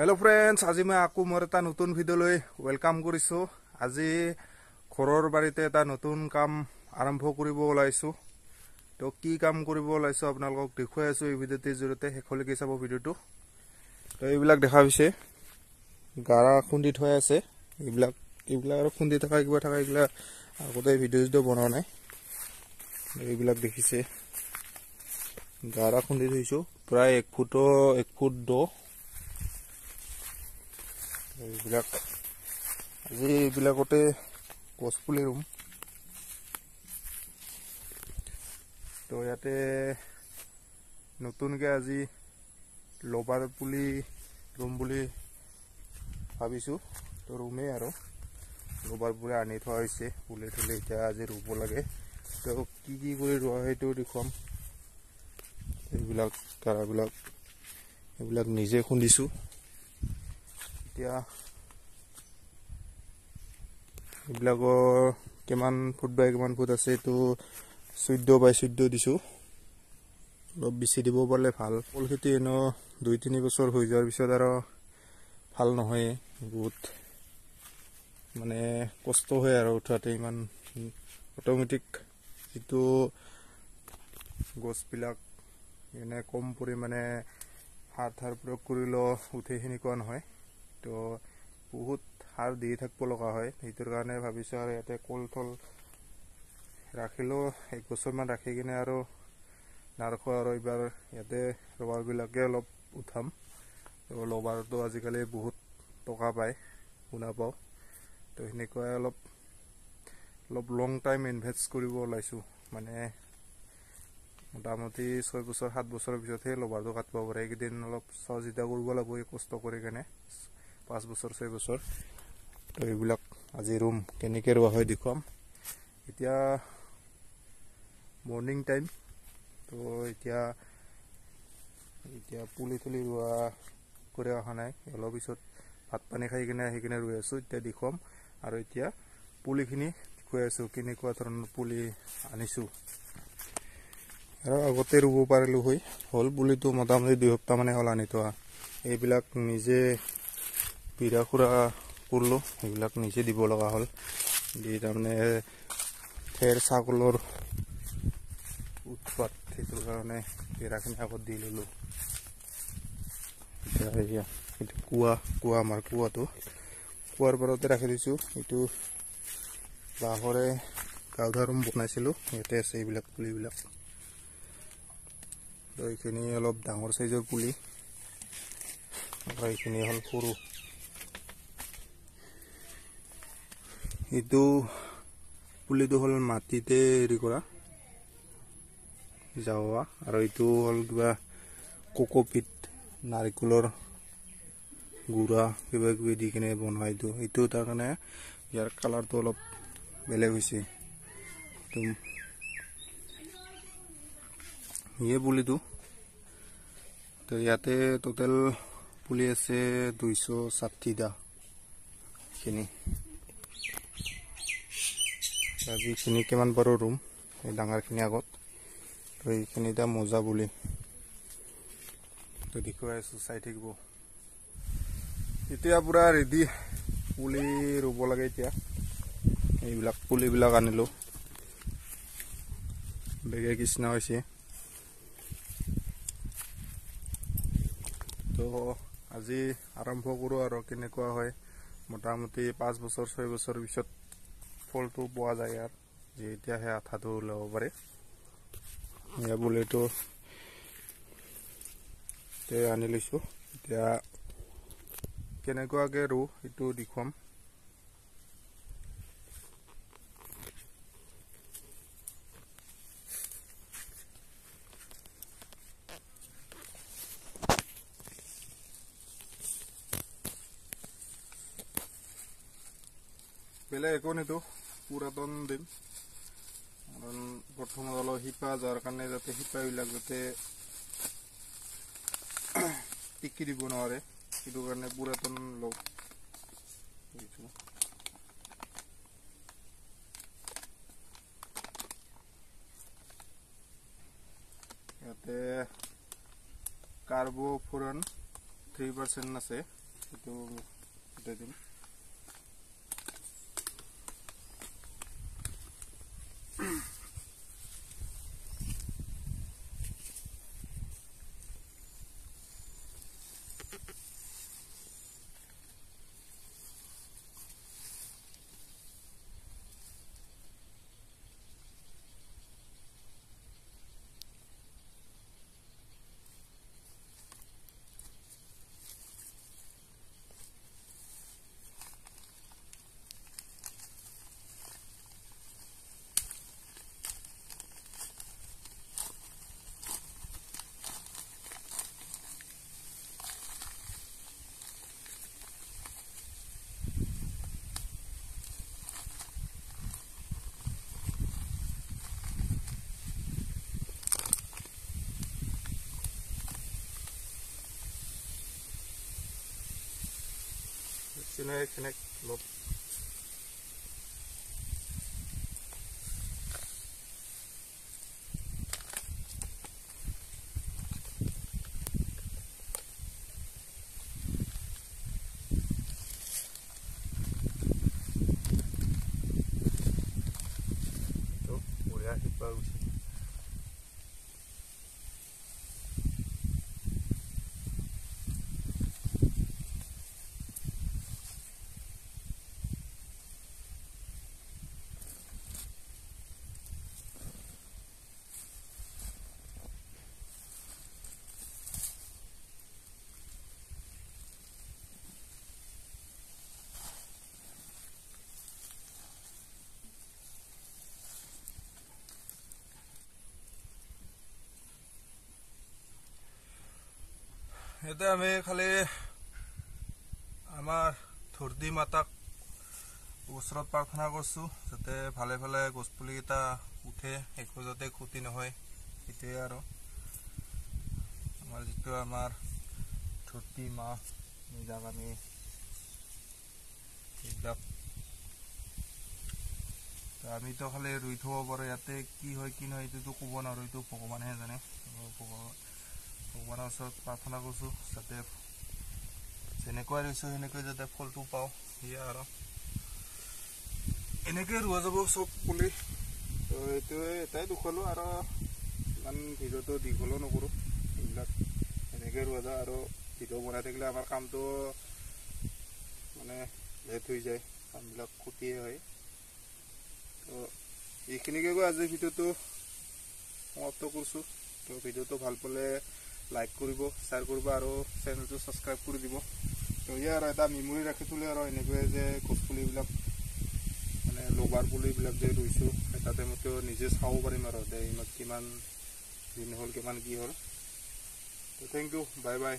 Hello friends, आज मैं आपको मोर এটা নতুন ভিডিওলৈ ওয়েলকাম কৰিছো। আজি ঘৰৰ বাৰীতে এটা নতুন কাম আৰম্ভ কৰিব ওলাইছো। তো কি কাম কৰিব ওলাইছো আপোনালোকক দেখুৱাই আছো এই ভিডিওটিৰ জৰিয়তে। হেকলৈকে চাব ভিডিওটো। তো এইবিলাক দেখা হৈছে গাৰা খুন্দি থৈ আছে। এইবিলাক আৰু খুন্দি থকা কিবা থকা এইবিলাক আগতে ভিডিঅ'টো বনোৱা নাই। এইবিলাক দেখিছে গাৰা খুন্দি থৈছো প্ৰায় 1 ফুট দ। আজি এইবিলাকতে গছ পুলি ৰুম। তো ইয়াতে নতুনকে আজি লবাৰ পুলি ৰুম বুলি ভাবিছো। তো ৰুমে আৰু লবাৰ পুলি আনি থোৱা হৈছে পুলি থলে এতিয়া আজি ৰুব লাগে। তো কি কৰি ৰোৱা সেইটো দেখুৱাম। এইবিলাক নিজে খুন্দিছো। এতিয়া এইবিলাকৰ কিমান ফুট বাই কিমান ফুট আছে তো 14 বাই 14 দিছো। অলপ বেছি দিব পাৰিলে ভাল। কল খেতি এনো 2-3 বছৰ হৈ যোৱাৰ পিছত আৰু ভাল নহয়। বহুত মানে কষ্ট হয় আৰু উঠাতে ইমান অটোমেটিক যিটো গছবিলাক এনে কম পৰিমাণে সাৰ প্ৰয়োগ কৰিলেও উঠে সেনেকুৱা নহয়। তো বহুত সাৰ দি থাকিব লগা হয়। সেইটোৰ কাৰণে ভাবিছো আৰু ইয়াতে কল থল ৰাখিলেও 1 বছৰমান ৰাখি কিনে আৰু নাৰখো আৰু এইবাৰ ইয়াতে ৰবাৰবিলাকে অলপ উঠাম। তো লবাৰটো আজিকালি বহুত টকা পায় শুনা পাওঁ। তো সেনেকুৱাই অলপ লং টাইম ইনভেষ্ট কৰিব ওলাইছো। মানে মোটামুটি 6 বছৰ 7 বছৰৰ পিছতহে লবাৰটো কাটিব পাৰে। এইকেইদিন অলপ সহযোগিতা কৰিব লাগিব কষ্ট কৰি কেনে 5 বছৰ 6 বছৰ। তো এইবিলাক আজি ৰুম কেনেকৈ ৰোৱা হয় দেখুৱাম। এতিয়া মৰ্নিং টাইম। তো এতিয়া পুলি তুলি ৰোৱা কৰি অহা নাই। অলপ পিছত ভাত পানী খাই কিনে আহি কিনে ৰুই আছো। এতিয়া দেখুৱাম আৰু এতিয়া পুলিখিনি দেখুৱাই আছো কেনেকুৱা ধৰণৰ পুলি আনিছো। আৰু আগতে ৰুব পাৰিলো হ'ল পুলিটো মোটামুটি 2 সপ্তাহ মানে হ'ল আনি থোৱা। এইবিলাক নিজে বিৰা খুৰা কৰিলো। এইবিলাক নিজে দিব লগা হ'ল। দি তাৰমানে খেৰ ছাগলৰ উৎপাত সেইটোৰ কাৰণে বিৰাখিনি আগত দি ললো। এতিয়া কুৱা আমাৰ কুৱাৰ পাৰতে ৰাখি দিছো। এইটো বাঁহৰে গাঁৱৰ ৰুম বনাইছিলো। ইয়াতে আছে এইবিলাক পুলিবিলাক। তো এইখিনি অলপ ডাঙৰ সাইজৰ পুলি আৰু এইখিনি হ'ল সৰু। এইটো পুলিটো হ'ল মাটিতে হেৰি কৰা যাওয়া আৰু এইটো হ'ল কিবা কোকোপিট নাৰিকলৰ গুড়া কিবা কিবি দি কিনে বনোৱা। এইটো তাৰ কাৰণে ইয়াৰ কালাৰটো অলপ বেলেগ হৈছে। ইয়ে পুলিটো তো ইয়াতে টোটেল পুলি আছে 260টা। যিখিনি কিমান পাৰো ৰুম এই ডাঙৰখিনি আগত। তো এইখিনি এতিয়া মজা পুলি তো দেখুৱাই আছো, চাই থাকিব। এতিয়া পুৰা ৰেডি পুলি ৰুব লাগে। এতিয়া এইবিলাক পুলিবিলাক আনিলো বেগে কৃষ্ণ হৈছে। তো আজি আৰম্ভ কৰো আৰু কেনেকুৱা হয়। মোটামুটি 5 বছৰ 6 বছৰ পিছত ফলটো পোৱা যায়। আৰু যে এতিয়াহে আঠাটো ওলাব পাৰে। এয়া পুলিটো আনি লৈছো। এতিয়া কেনেকুৱাকে ৰু সেইটো দেখুৱাম। বেলেগ একো নিদো, পুৰাতন দিম। প্ৰথমত অলপ শিপা যোৱাৰ কাৰণে যাতে শিপাবিলাক যাতে টিকি দিব নোৱাৰে সেইটো কাৰণে পুৰাতন লগ ইয়াতে কাৰ্বোফুৰন 3% আছে। এইটো গোটাই দিম। Connect loop. Itu udah bagus. Itu আমি খালি আমাৰ ধৰতি মাতাক ওচৰত প্ৰাৰ্থনা কৰিছোঁ যাতে ভালে ভালে গছপুলিকেইটা উঠে, একো যাতে ক্ষতি নহয়। সেইটোৱে আৰু আমাৰ যিটো আমাৰ ধৰতি মা যাক আমি এইবিলাক আমিতো খালি ৰুই থ'ব পাৰোঁ। ইয়াতে কি হয় কি নহয় এইটোতো ক'ব নোৱাৰোঁ, এইটো ভগৱানেহে জানে। ভগৱানৰ ওচৰত প্ৰাৰ্থনা কৰিছোঁ যাতে যেনেকৈ ৰুইছোঁ সেনেকৈ যাতে ফলটো পাওঁ। সেয়া আৰু এনেকৈ ৰোৱা যাব চব পুলি। তো এইটোৱে এটাই দেখুৱালোঁ আৰু ইমান ভিডিঅ'টো দীঘলো নকৰোঁ। এইবিলাক এনেকৈ ৰোৱা যায় আৰু ভিডিঅ' বনাই থাকিলে আমাৰ কামটো মানে লেট হৈ যায়, কামবিলাক ক্ষতিয়ে হয়। তো এইখিনিকে গৈ আজিৰ ভিডিঅ'টো সমাপ্ত কৰিছোঁ। তো ভিডিঅ'টো ভাল পালে লাইক কৰিব, শ্বেয়াৰ কৰিব আৰু চেনেলটো ছাবস্ক্ৰাইব কৰি দিব। তো ইয়াৰ আৰু এটা মেমৰি ৰাখি থ'লে আৰু এনেকৈ যে গছপুলিবিলাক মানে লবাৰ পুলিবিলাক যে ৰুইছোঁ এটা টাইমতো নিজে চাব পাৰিম আৰু ইমান কিমান দিন হ'ল, কিমান কি হ'ল। তো থেংক ইউ, বাই বাই।